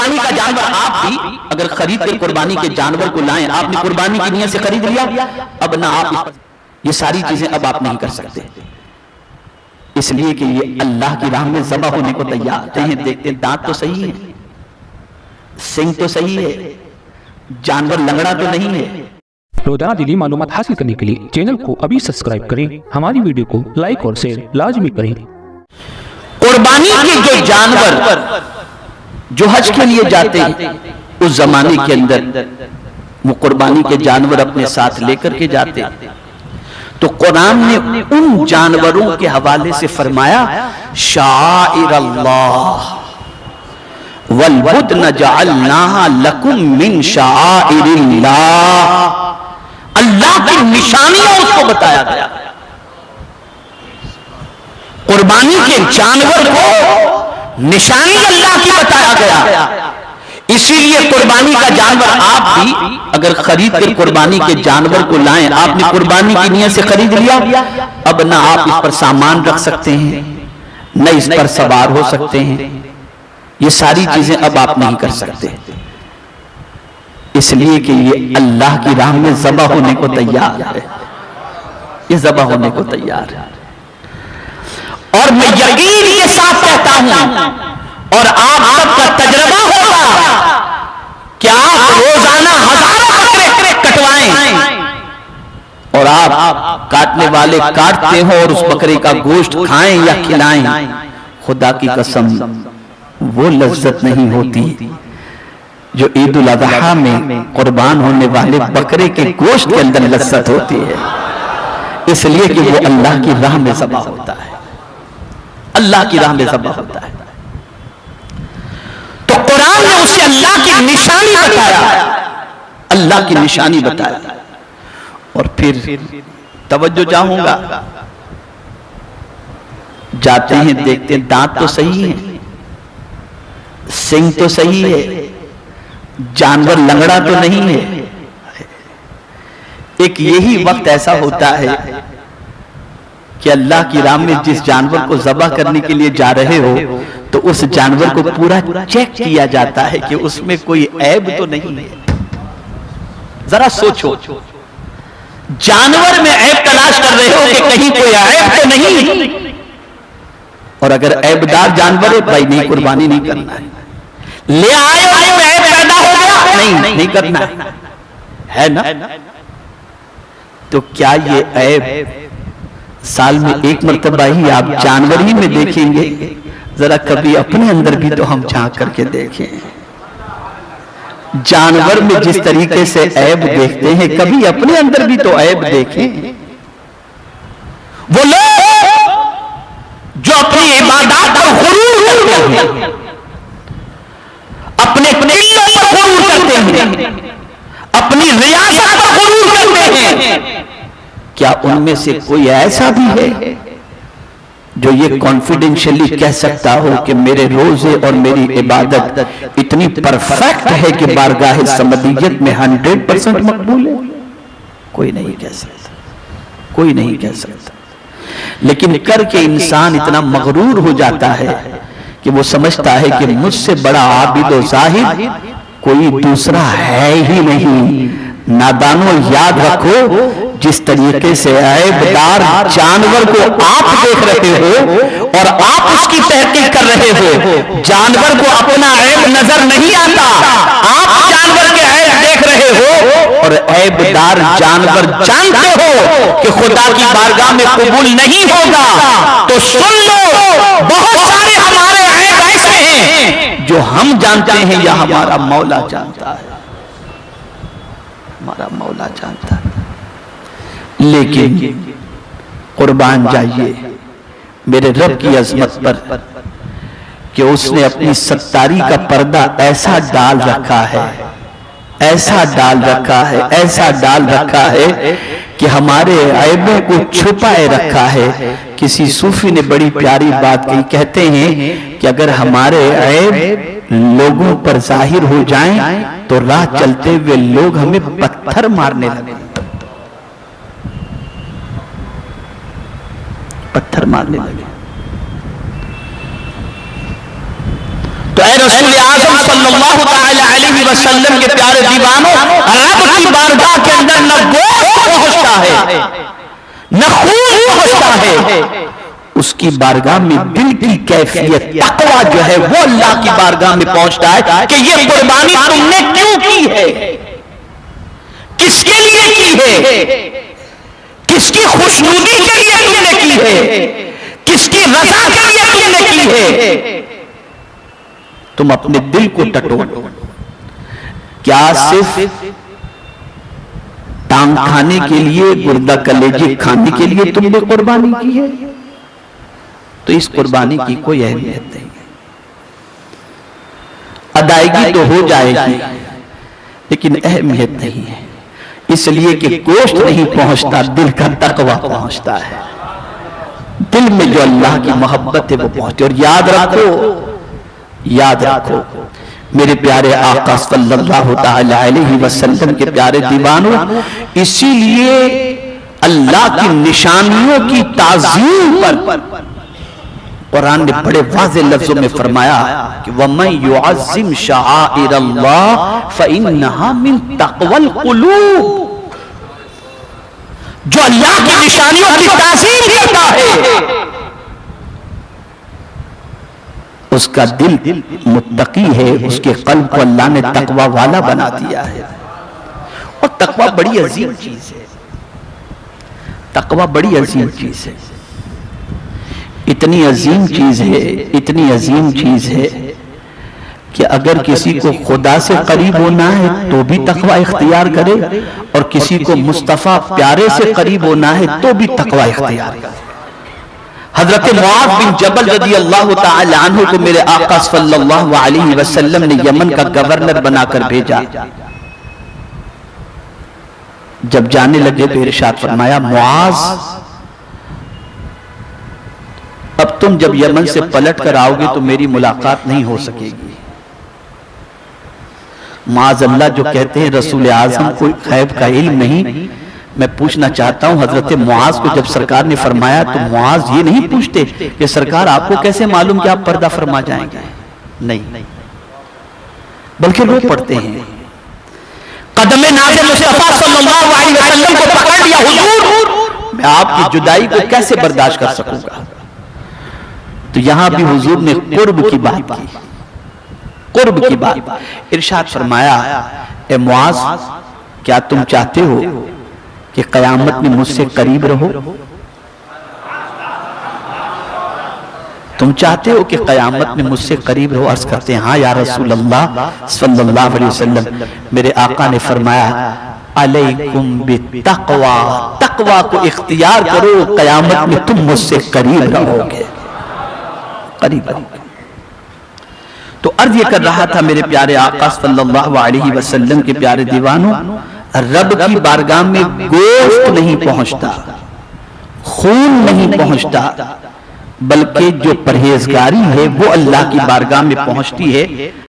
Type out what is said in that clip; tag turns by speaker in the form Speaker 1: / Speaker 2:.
Speaker 1: قربانی کا جانور آپ بھی اگر خرید کے قربانی کے جانور کو لائیں، آپ نے قربانی کی نیت سے خرید لیا، اب نہ آپ یہ ساری چیزیں اب آپ نہیں کر سکتے، اس لیے کہ یہ اللہ کی راہ میں ذبح ہونے کو تیار ہیں۔ دیکھتے ہیں دانت تو صحیح ہے، سنگ تو صحیح ہے، جانور لنگڑا تو نہیں ہے۔
Speaker 2: روزانہ دینی معلومات حاصل کرنے کے لیے چینل کو ابھی سبسکرائب کریں، ہماری ویڈیو کو لائک اور شیئر لازمی کریں۔
Speaker 1: قربانی کے جو جانور جو حج کے لیے جاتے ہیں اس زمانے کے اندر وہ قربانی کے جانور اپنے ساتھ لے کر کے جاتے ہیں، تو قرآن نے ان جانوروں کے حوالے سے فرمایا شعائر اللہ والبدن جعلناہا لکم من شعائر اللہ، اللہ کی نشانیاں اس کو بتایا گیا، قربانی کے جانور کو نشانی اللہ کی بتایا گیا، اسی لیے قربانی کا جانور آپ بھی اگر خرید کر قربانی کے جانور کو لائیں، آپ نے قربانی کی نیت سے خرید لیا، اب نہ آپ اس پر سامان رکھ سکتے ہیں، نہ اس پر سوار ہو سکتے ہیں، یہ ساری چیزیں اب آپ نہیں کر سکتے، اس لیے کہ یہ اللہ کی راہ میں ذبح ہونے کو تیار ہے، یہ ذبح ہونے کو تیار ہے۔ اور میں یقین کے ساتھ کہتا ہوں اور آپ سب کا تجربہ ہوگا کہ آپ روزانہ ہزاروں بکرے کٹوائیں اور آپ کاٹنے والے کاٹتے ہو اور اس بکرے کا گوشت کھائیں یا کھلائیں، خدا کی قسم وہ لذت نہیں ہوتی جو عید الاضحیٰ میں قربان ہونے والے بکرے کے گوشت کے اندر لذت ہوتی ہے، اس لیے کہ وہ اللہ کی راہ میں ذبح ہوتا ہے، اللہ کی راہ میں ذبح ہوتا ہے۔ تو قرآن نے اسے اللہ کی نشانی بتایا، اللہ کی نشانی بتایا، اور پھر توجہ چاہوں گا، جاتے ہیں دیکھتے ہیں دانت تو صحیح ہے، سنگ تو صحیح ہے، جانور لنگڑا تو نہیں ہے۔ ایک یہی وقت ایسا ہوتا ہے کہ اللہ کی راہ میں جس جانور کو ذبح کرنے کے لیے جا رہے ہو تو اس جانور کو پورا چیک کیا جاتا ہے کہ اس میں کوئی عیب تو نہیں ہے۔ ذرا سوچو، جانور میں عیب تلاش کر رہے ہو کہ کہیں کوئی عیب تو نہیں، اور اگر عیب دار جانور ہے بھائی نہیں، قربانی نہیں کرنا ہے، لے آئے اور عیب پیدا ہو گیا نہیں کرنا ہے نا۔ تو کیا یہ عیب سال میں ایک مرتبہ ہی آپ جانور ہی میں دیکھیں گے؟ ذرا کبھی اپنے اندر بھی تو ہم جھانک کر کے دیکھیں، جانور میں جس طریقے سے عیب دیکھتے ہیں کبھی اپنے اندر بھی تو عیب دیکھیں۔ وہ لوگ جو اپنی عبادات پر غرور کرتے ہیں، اپنے قلوں پر غرور کرتے ہیں، اپنی ریاست پر غرور کرتے ہیں، کیا ان میں سے کوئی ایسا بھی ہے جو یہ کانفیڈنشلی کہہ سکتا ہو کہ میرے روزے اور میری عبادت اتنی پرفیکٹ ہے کہ بارگاہ سمدیت میں 100% مقبول ہے؟ کوئی نہیں کہہ سکتا، کوئی نہیں کہہ سکتا، لیکن کر کے انسان اتنا مغرور ہو جاتا ہے کہ وہ سمجھتا ہے کہ مجھ سے بڑا عابد و زاہد کوئی دوسرا ہے ہی نہیں۔ نادانوں یاد رکھو، جس طریقے سے عیب دار جانور کو آپ دیکھ رہے ہو اور آپ اس کی تحقیق کر رہے ہو، جانور کو اپنا عیب نظر نہیں آتا، آپ جانور کے عیب دیکھ رہے ہو اور عیب دار جانور جانتے ہو کہ خدا کی بارگاہ میں قبول نہیں ہوگا۔ تو سن لو، بہت سارے ہمارے عیب ایسے ہیں جو ہم جانتے ہیں یا ہمارا مولا جانتا ہے، ہمارا مولا جانتا ہے، لیکن قربان جائیے میرے رب کی عظمت پر کہ اس نے اپنی ستاری کا پردہ ایسا ڈال رکھا ہے، ایسا ڈال رکھا ہے، ایسا ڈال رکھا ہے کہ ہمارے عیبوں کو چھپائے رکھا ہے۔ کسی صوفی نے بڑی پیاری بات کہی، کہتے ہیں کہ اگر ہمارے عیب لوگوں پر ظاہر ہو جائیں تو راہ چلتے ہوئے لوگ ہمیں پتھر مارنے لگیں، پتھر مارنے لگے۔ تو اے رسول اعظم صلی اللہ دیوانوں، رب کی بارگاہ کے اندر نہ گوشت پہنچتا ہے نہ خون پہنچتا ہے، اس کی بارگاہ میں دل کی کیفیت تقوی جو ہے وہ اللہ کی بارگاہ میں پہنچتا ہے کہ یہ قربانی تم نے کیوں کی ہے، کس کے لیے کی ہے، کس کی خوشنودی کے لیے تم نے کی ہے، کس کی رضا کے لیے تم نے کی ہے۔ تم اپنے دل کو ٹٹولو، کیا صرف ٹانگ کھانے کے لیے، گردہ کلیجے کھانے کے لیے تم نے قربانی کی ہے؟ تو اس قربانی کی کوئی اہمیت نہیں ہے، ادائیگی تو ہو جائے گی لیکن اہمیت نہیں ہے، اس لیے کہ گوشت نہیں پہنچتا، دل کا تقوی پہنچتا ہے، دل میں جو اللہ کی محبت ہے وہ پہنچتی۔ اور یاد رکھو میرے پیارے آقا صلی اللہ تعالی علیہ وسلم کے پیارے دیوانوں، اسی لیے اللہ کی نشانیوں کی تعظیم پر قرآن نے بڑے واضح لفظوں میں فرمایا کہ وَمَن يُعَظِّمْ شَعَائِرَ اللَّهِ فَإِنَّهَا مِن تَقْوَى الْقُلُوبِ، جو اللہ کی نشانیوں کی تعظیم کرتا ہے اس کا دل متقی ہے، اس کے قلب کو اللہ نے تقوی والا بنا دیا ہے۔ اور تقوی بڑی عظیم چیز ہے، تقوی بڑی عظیم چیز ہے، اتنی عظیم چیز ہے، اتنی عظیم چیز ہے کہ اگر کسی کو خدا سے قریب ہونا ہے تو بھی تقوی اختیار کرے، اور کسی کو مصطفیٰ پیارے سے قریب ہونا ہے تو بھی تقوی اختیار کرے۔ حضرت معاذ بن جبل رضی اللہ تعالی عنہ کو میرے آقا صلی اللہ علیہ وسلم نے یمن کا گورنر بنا کر بھیجا، جب جانے لگے تو ارشاد فرمایا معاذ اب تم جب یمن سے پلٹ کر آؤ گے تو میری ملاقات نہیں ہو سکے گی۔ معاذ اللہ جو کہتے ہیں رسول اعظم کو غیب کا علم نہیں، میں پوچھنا چاہتا ہوں حضرت معاذ کو جب سرکار نے فرمایا تو معاذ یہ نہیں پوچھتے کہ سرکار آپ کو کیسے معلوم کہ آپ پردہ فرما جائیں گے، نہیں، بلکہ رو پڑتے ہیں، قدم ناز مصطفیٰ صلی اللہ علیہ وسلم کو پکڑ لیا، حضور میں آپ کی جدائی کو کیسے برداشت کر سکوں گا۔ تو یہاں بھی حضور نے قرب کی بات کی، قرب کی بات، ارشاد فرمایا اے معاذ کیا تم چاہتے ہو کہ قیامت میں مجھ سے قریب رہو؟ تم چاہتے ہو کہ قیامت میں مجھ سے قریب رہو؟ عرض کرتے ہیں ہاں یا رسول اللہ صلی اللہ علیہ وسلم۔ میرے آقا نے فرمایا علیکم بالتقوی، تقوی کو اختیار کرو، قیامت میں تم مجھ سے قریب رہو گے، قریب رہو گے۔ تو عرض یہ کر رہا تھا میرے پیارے آقا صلی اللہ علیہ وسلم کے پیارے دیوانوں، رب کی بارگاہ میں گوشت نہیں پہنچتا، خون نہیں پہنچتا، بلکہ جو پرہیزگاری ہے وہ اللہ کی بارگاہ میں پہنچتی ہے۔